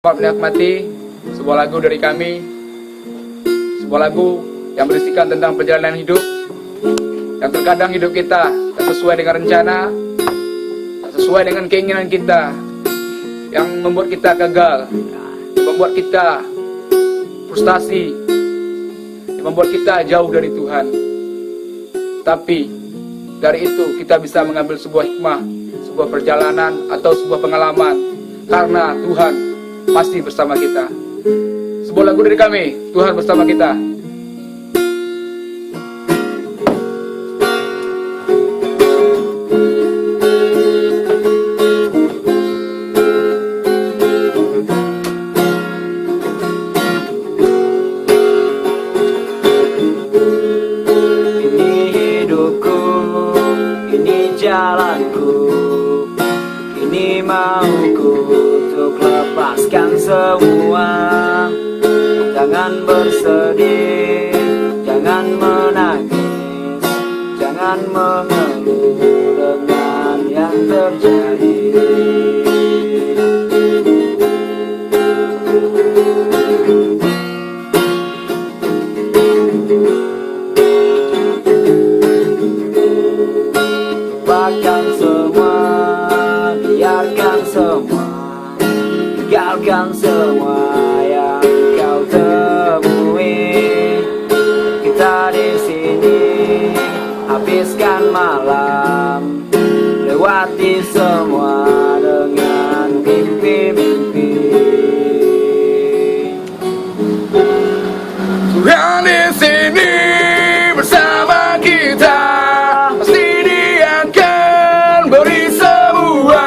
Selamat menikmati sebuah lagu dari kami, sebuah lagu yang berisikan tentang perjalanan hidup, yang terkadang hidup kita tak sesuai dengan rencana, tak sesuai dengan keinginan kita, yang membuat kita gagal, membuat kita frustasi, yang membuat kita jauh dari Tuhan. Tapi dari itu kita bisa mengambil sebuah hikmah, sebuah perjalanan atau sebuah pengalaman, karena Tuhan pasti bersama kita. Sebuah lagu dari kami, Tuhan bersama kita. Ini hidupku, ini jalanku, ini mauku untuk lepaskan semua. Jangan bersedih, jangan menangis, jangan mengeluh dengan yang terjadi. Lupakan semua, biarkan semua, tinggalkan semua yang kau temui. Kita di sini habiskan malam, lewati semua dengan mimpi-mimpi. Tuhan di sini bersama kita, pasti Dia akan beri semua.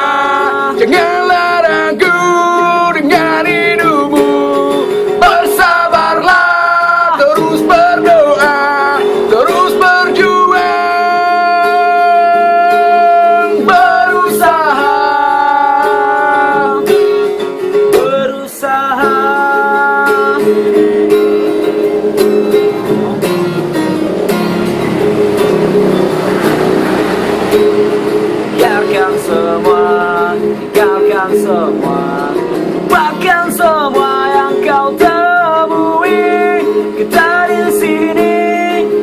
Janganlah ragu dengan hidupmu, bersabarlah, terus berdoa, terus berjuang, berusaha. Biarkan semua, tinggalkan semua, lupakan semua yang kau temui. Kita di sini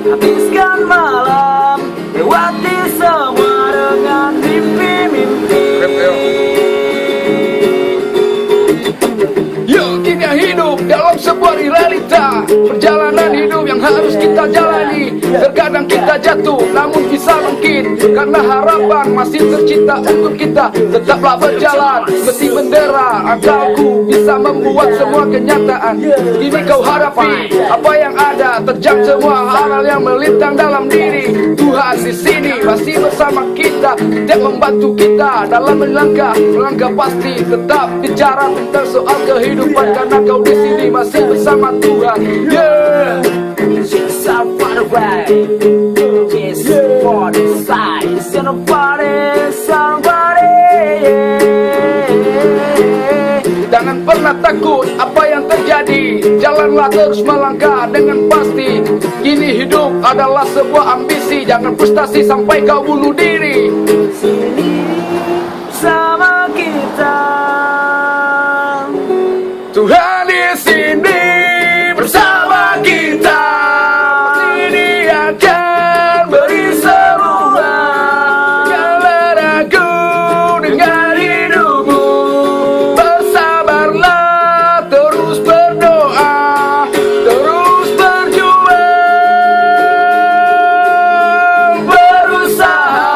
habiskan malam, lewati semua dengan mimpi-mimpi. Yuk kita hidup dalam sebuah realita, perjalanan hidup yang harus kita jalani. Terkadang kita jatuh namun bisa bangkit, karena harapan masih tercipta untuk kita. Tetaplah berjalan meski bendera, akalku bisa membuat semua kenyataan. Ini kau hadapi apa yang ada, terjang semua hal yang melintang dalam diri. Tuhan di sini masih bersama kita, dia membantu kita dalam melangkah pasti. Tetap bicara tentang soal kehidupan, karena kau di sini masih bersama Tuhan. Yeah. Just so far away, just for the side, somebody. Jangan pernah takut apa yang terjadi, jalanlah terus melangkah dengan pasti. Kini hidup adalah sebuah ambisi, jangan frustasi sampai kau bunuh diri. Sini sama kita, Tuhan di sini bersama kita, ini akan beri semua. Janganlah ragu dengan hidupmu, bersabarlah, terus berdoa, terus berjuang, berusaha.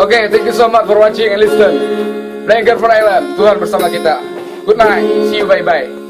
Okay, thank you so much for watching and listen. Blanker for Island, Tuhan bersama kita. Good night, see you, bye-bye.